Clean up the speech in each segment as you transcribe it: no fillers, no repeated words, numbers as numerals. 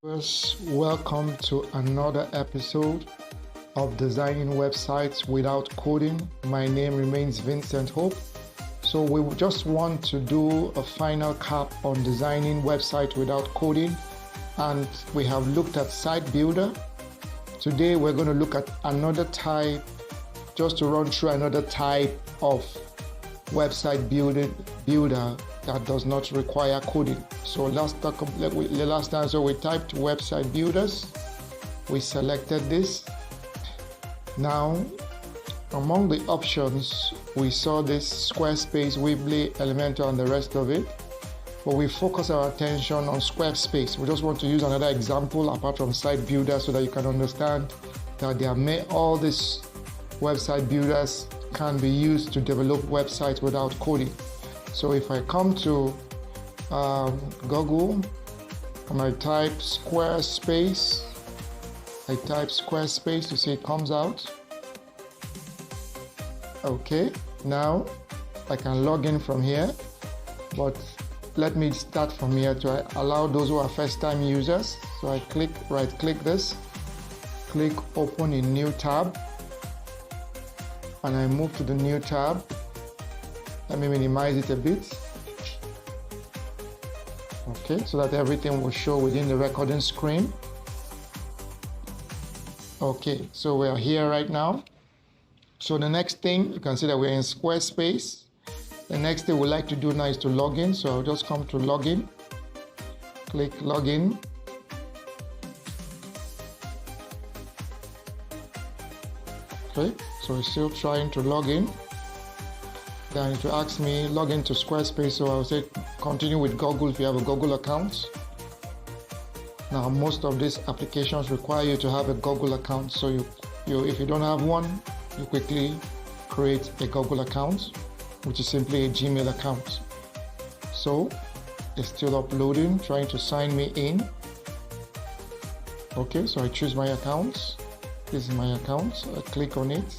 Welcome to another episode of Designing Websites Without Coding. My name remains Vincent Hope. So we just want to do a final cap on designing websites without coding, and we have looked at site builder. Today we're going to look at another type, just to run through another type of website builder that does not require coding. So last time, we typed website builders. We selected this. Now, among the options, we saw this Squarespace, Weebly, Elementor, and the rest of it. But we focus our attention on Squarespace. We just want to use another example apart from site builder so that you can understand that all these website builders can be used to develop websites without coding. So if I come to Google and I type Squarespace, to see it comes out. Okay, now I can log in from here, but let me start from here to allow those who are first-time users. So I right-click this, click Open in New Tab, and I move to the new tab. Let me minimize it a bit. Okay, so that everything will show within the recording screen. Okay, so we are here right now. So the next thing, you can see that we're in Squarespace. The next thing we'd like to do now is to log in. So I'll just come to login, click login. Okay, so we're still trying to log in. Then it will ask me log into Squarespace, so I'll say continue with Google if you have a Google account. Now most of these applications require you to have a Google account, so if you don't have one, you quickly create a Google account, which is simply a Gmail account. So it's still uploading, trying to sign me in. Okay, so I choose my account. This is my account. I click on it.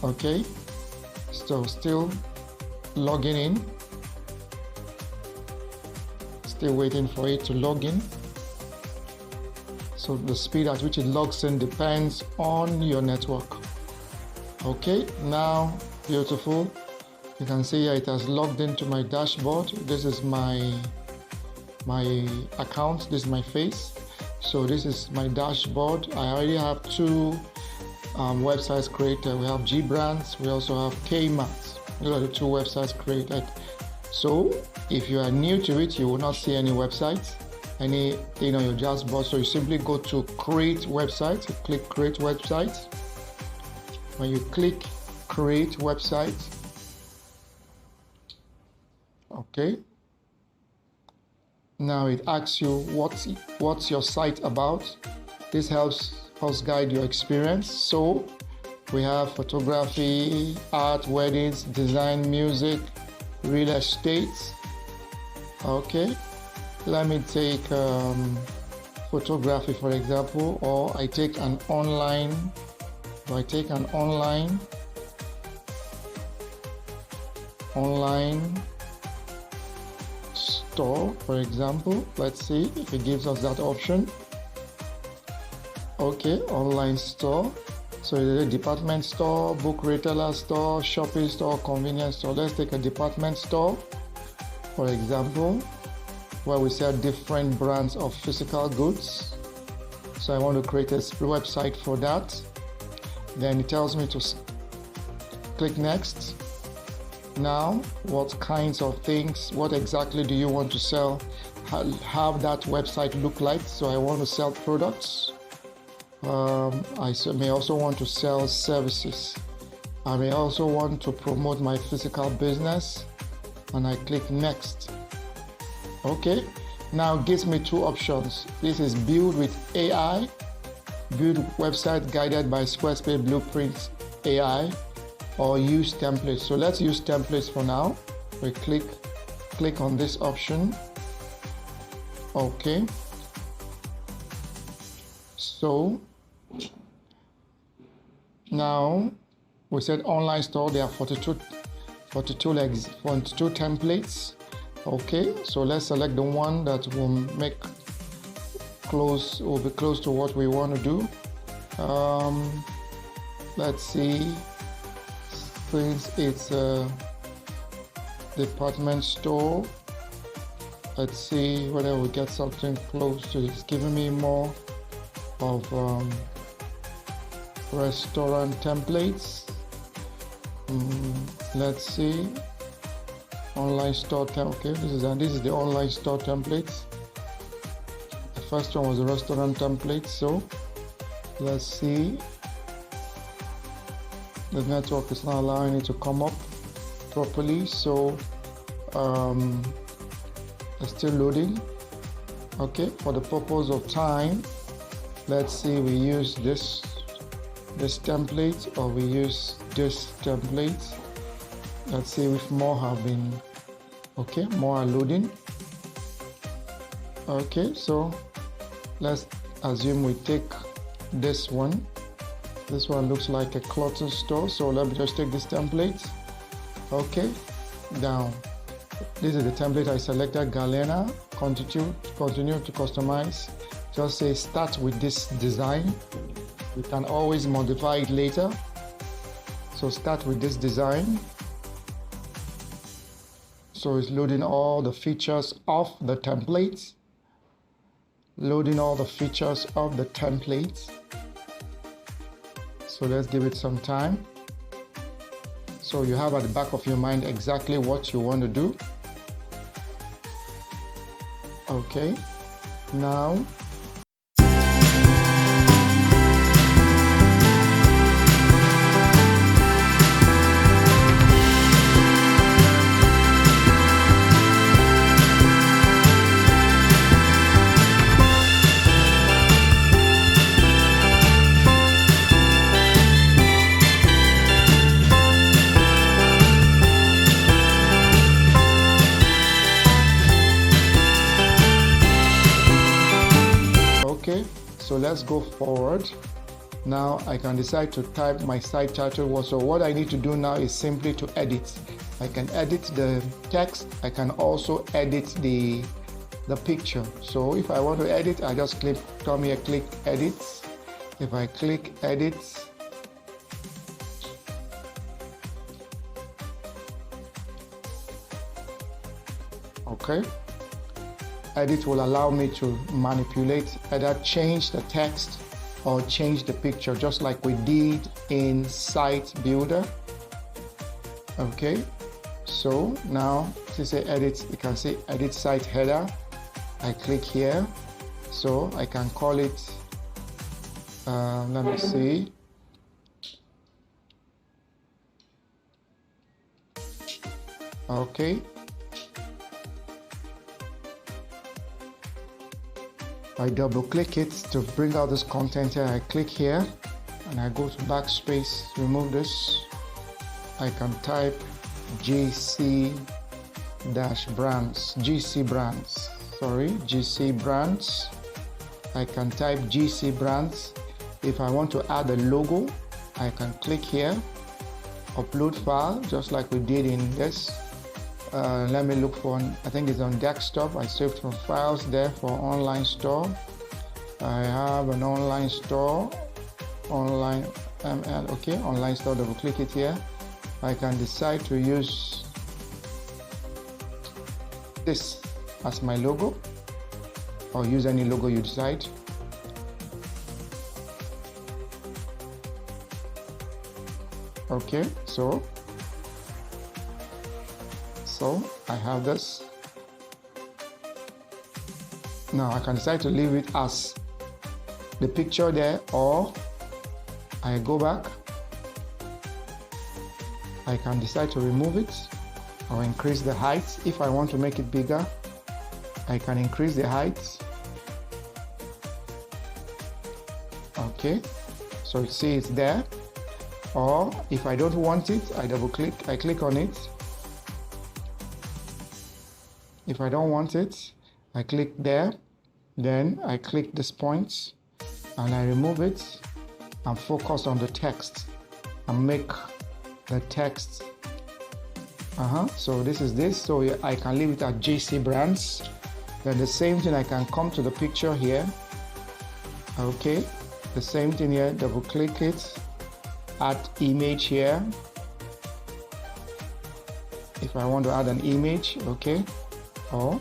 Okay, so still logging in. Still waiting for it to log in. So the speed at which it logs in depends on your network. Okay, now beautiful. You can see here it has logged into my dashboard. This is my account. This is my face. So this is my dashboard. I already have two websites created. We have Gbrands, we also have Kmart. These are the two websites created. So if you are new to it, you will not see any websites, anything on your dashboard. So you simply go to create website, you click create website. When you click create website, okay, now it asks you what's your site about. This helps us guide your experience. So we have photography, art, weddings, design, music, real estate. Okay, let me take photography for example, or I take an online store, for example. Let's see if it gives us that option. Okay, online store. So there's a department store, book retailer store, shopping store, convenience store. Let's take a department store, for example, where we sell different brands of physical goods. So I want to create a website for that. Then it tells me to click next. Now, what kinds of things, what exactly do you want to sell? Have that website look like? So I want to sell products. I may also want to sell services. I may also want to promote my physical business, and I click next. Okay, now it gives me two options. This is build with AI, build website guided by Squarespace Blueprints AI, or use templates. So let's use templates for now. We click on this option. Okay, so now we said online store. There are 42 templates. Okay, so let's select the one that will be close to what we want to do. Let's see, since it's a department store, let's see whether we get something close to it. It's giving me more of restaurant templates. Let's see, online store okay, this is the online store templates. The first one was the restaurant template, so let's see. The network is not allowing it to come up properly, so it's still loading. Okay, for the purpose of time, let's see, we use this template or we use this template. Let's see if more have been okay, more are loading. Okay, so let's assume we take this one. This one looks like a clothing store, so let me just take this template. Okay, down. This is the template I selected, Galena. Continue to customize. Just say start with this design. You can always modify it later. So start with this design. So it's loading all the features of the templates. Loading all the features of the templates. So let's give it some time. So you have at the back of your mind exactly what you want to do. Okay, now so let's go forward. Now I can decide to type my site title. So what I need to do now is simply to edit. I can edit the text. I can also edit the picture. So if I want to edit, I just come here, click edit. If I click edit, okay, edit will allow me to manipulate, either change the text or change the picture, just like we did in Site Builder. Okay, so now to say edit, you can say edit site header. I click here, so I can call it, let me see. Okay. I double click it to bring out this content here. I click here and I go to backspace, remove this. I can type GC brands. I can type GC brands. If I want to add a logo, I can click here, upload file, just like we did in this. Let me look for, I think it's on desktop. I saved some files there for online store. I have an online store, online ML, okay, online store, double click it here. I can decide to use this as my logo or use any logo you decide. Okay, so I have this. Now I can decide to leave it as the picture there, or I go back. I can decide to remove it or increase the height. If I want to make it bigger, I can increase the height. Okay, so you see it's there. Or if I don't want it, I double click, I click on it. If I don't want it, I click there, then I click this point and I remove it and focus on the text and make the text So this is this. So I can leave it at JC Brands. Then the same thing, I can come to the picture here. Okay, the same thing here, double click it, add image here. If I want to add an image, okay, or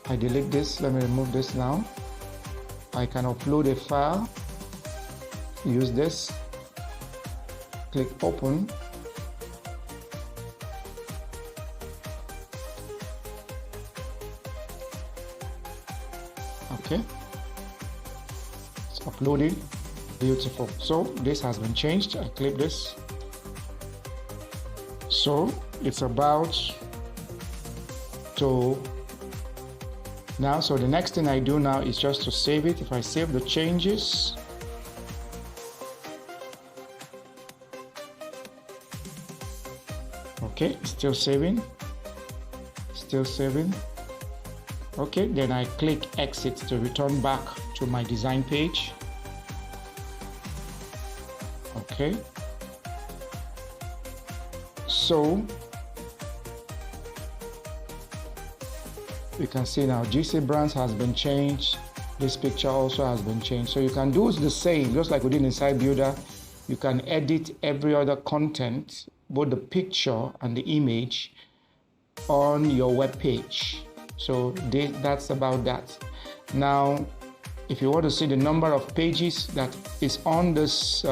I delete this, let me remove this now. I can upload a file, use this, click open. Okay, it's uploaded. Beautiful. So this has been changed. I click this. So it's about to now. So the next thing I do now is just to save it. If I save the changes, okay, still saving, still saving. Okay, then I click exit to return back to my design page. Okay, so you can see now GC Brands has been changed. This picture also has been changed. So you can do the same, just like we did inside Builder. You can edit every other content, both the picture and the image, on your web page. So that's about that. Now, if you want to see the number of pages that is on this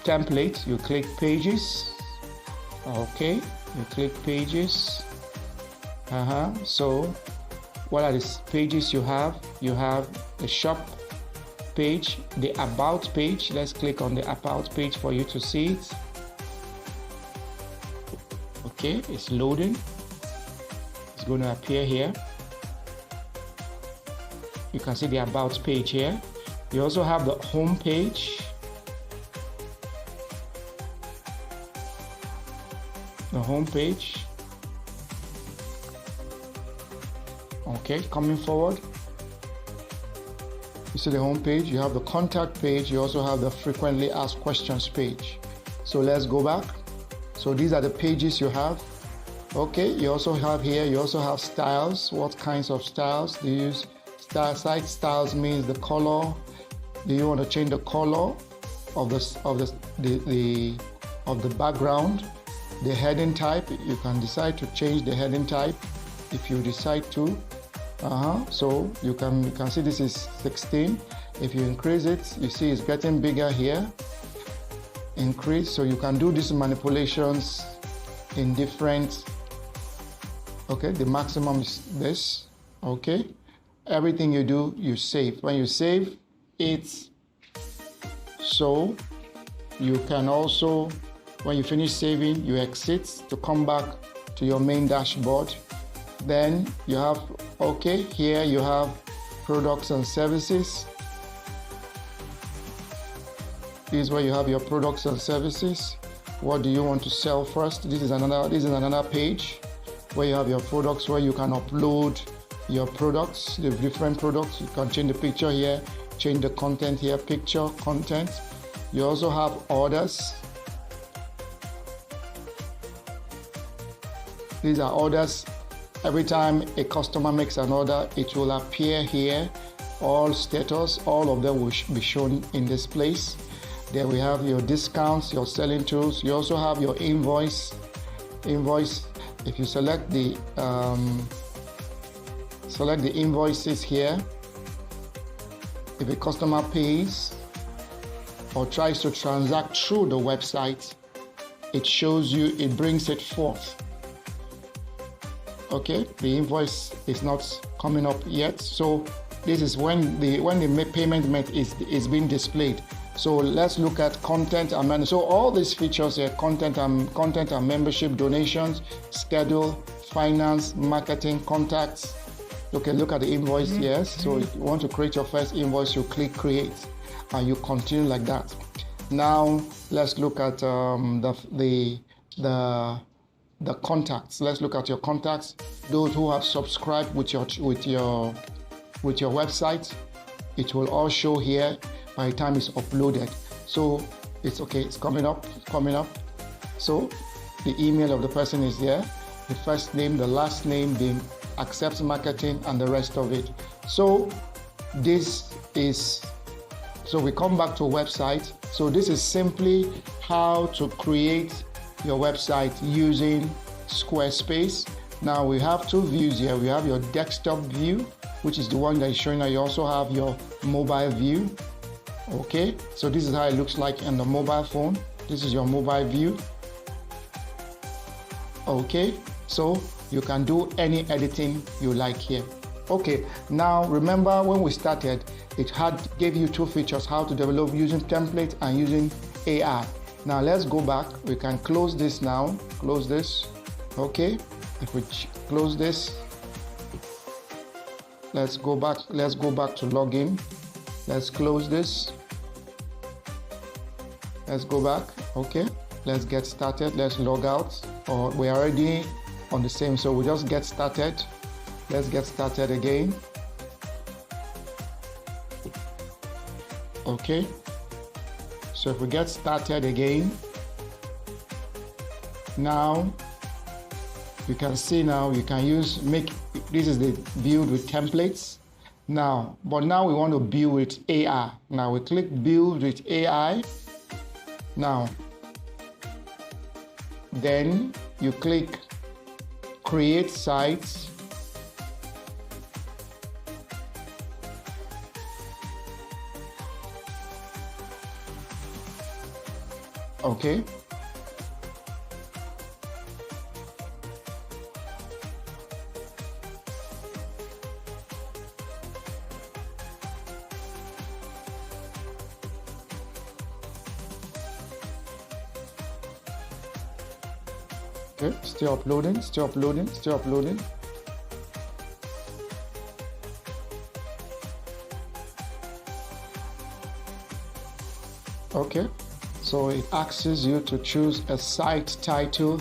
template, you click pages. Okay, you click pages. So what are the pages you have? You have the shop page, the about page. Let's click on the about page for you to see it. Okay, it's loading. It's going to appear here. You can see the about page here. You also have the home page. The home page. Okay, coming forward. You see the home page. You have the contact page. You also have the frequently asked questions page. So let's go back. So these are the pages you have. Okay, you also have here, you also have styles. What kinds of styles do you use? Site styles means the color. Do you want to change the color of the background? The heading type, you can decide to change the heading type if you decide to. So you can see this is 16. If you increase it, you see it's getting bigger here. Increase, so you can do these manipulations in different. Okay, the maximum is this. Okay, everything you do, you save. When you save it, so you can also, when you finish saving, you exit to come back to your main dashboard. Then you have, okay, here you have products and services. This is where you have your products and services. What do you want to sell first? This is another page where you have your products, where you can upload your products, the different products. You can change the picture here, change the content here, picture, content. You also have orders. These are orders. Every time a customer makes an order, it will appear here. All status, all of them will be shown in this place. Then we have your discounts, your selling tools. You also have your invoice. If you select the invoices here, if a customer pays or tries to transact through the website, it shows you, it brings it forth. Okay, the invoice is not coming up yet, so this is when the payment method is being displayed. So let's look at content and membership. So all these features here, content and membership, donations, schedule, finance, marketing, contacts. Okay, look at the invoice. Yes. So if you want to create your first invoice, you click create, and you continue like that. Now let's look at the contacts. Let's look at your contacts. Those who have subscribed with your website, it will all show here by the time it's uploaded. So it's okay, it's coming up. So The email of the person is there, the first name, the last name, the accepts marketing, and the rest of it. So we come back to a website. So this is simply how to create your website using Squarespace. Now we have two views here. We have your desktop view, which is the one that is showing that you also have your mobile view. Okay, so this is how it looks like on the mobile phone. This is your mobile view. Okay, so you can do any editing you like here. Okay, now remember when we started, it gave you two features, how to develop using templates and using AI. Now let's go back. We can close this now. Close this. Okay, if we close this, let's go back to login. Let's close this. Let's go back. Okay, let's get started. Let's log out. Or we're already on the same, so we just get started. Let's get started again. Okay, so if we get started again, now you can see now you can this is the build with templates now, but now we want to build with AI. Now we click build with AI. Now then you click create sites. Okay, okay, still uploading. Okay, so it asks you to choose a site title.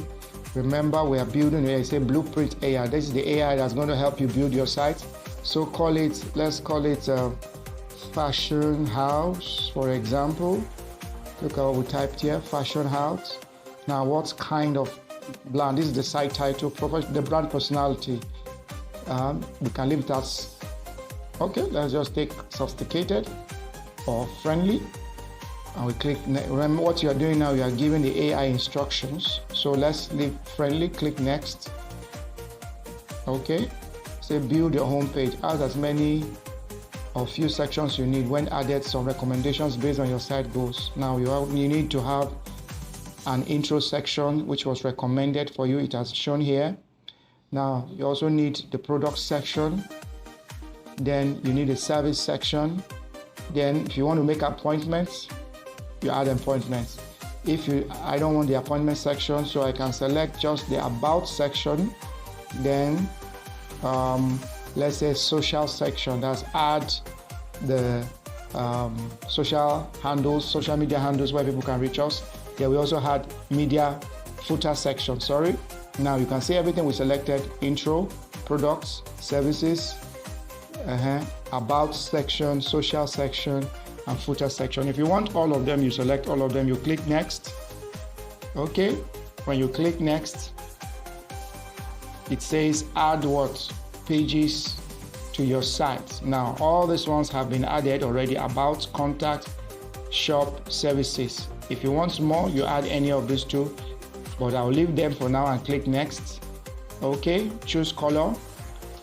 Remember, we are building here. It's a blueprint AI. This is the AI that's going to help you build your site. So let's call it fashion house, for example. Look at what we typed here, fashion house. Now, what kind of brand? This is the site title, the brand personality. We can leave it as, okay, let's just take sophisticated or friendly. And we click, remember what you are doing now, you are giving the AI instructions. So let's leave friendly, click next. Okay, say build your home page. Add as many or few sections you need when added some recommendations based on your site goals. Now you need to have an intro section which was recommended for you. It has shown here. Now you also need the product section. Then you need a service section. Then if you want to make appointments, you add appointments. I don't want the appointment section, so I can select just the about section. Then let's say social section, that's add the social media handles where people can reach us. Then we also had media footer section, sorry. Now you can see everything we selected: intro, products, services, about section, social section, and footer section. If you want all of them, you select all of them, you click next. Okay, when you click next, it says add what? Pages to your site. Now all these ones have been added already: about, contact, shop, services. If you want more, you add any of these two, but I'll leave them for now and click next. Okay, choose color.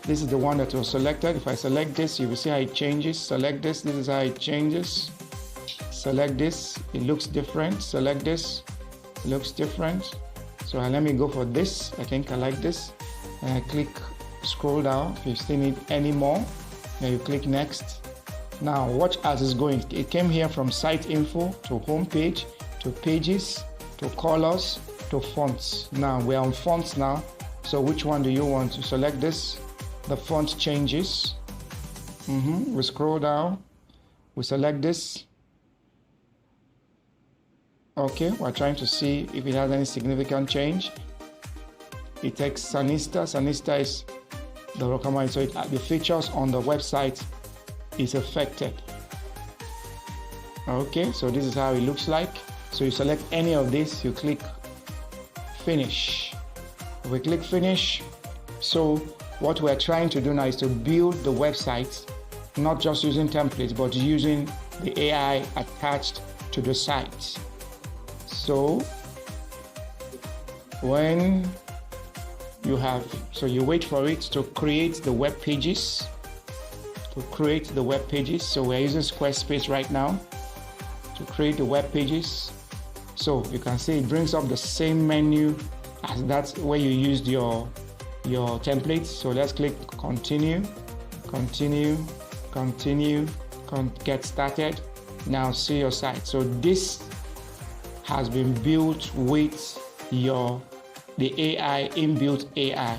This is the one that was selected. If I select this, you will see how it changes. Select this, this is how it changes. Select this, it looks different. Select this, it looks different. So let me go for this. I think I like this. And I click scroll down. If you still need any more, then you click next. Now watch as it's going. It came here from site info to home page to pages to colors to fonts. Now we're on fonts now. So which one do you want to select? This. The font changes. We scroll down, we select this. Okay, we're trying to see if it has any significant change. It takes Sanista. Sanista is the recommended, so the features on the website is affected. Okay, so this is how it looks like. So you select any of this, you click finish. If we click finish, so what we're trying to do now is to build the website, not just using templates, but using the AI attached to the site. So when you wait for it to create the web pages. So we're using Squarespace right now to create the web pages. So you can see it brings up the same menu as that's where you used your templates. So let's click continue, get started. Now see your site. So this has been built with the AI, inbuilt AI.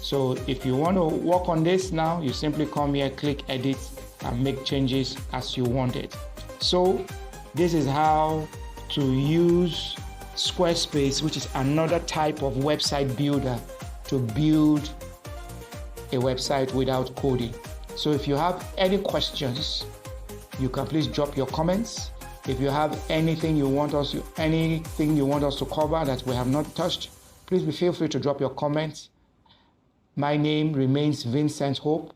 So if you want to work on this now, you simply come here, click edit, and make changes as you want it. So this is how to use Squarespace, which is another type of website builder, to build a website without coding. So if you have any questions, you can please drop your comments. If you have anything you want us to cover that we have not touched, please feel free to drop your comments. My name remains Vincent Hope.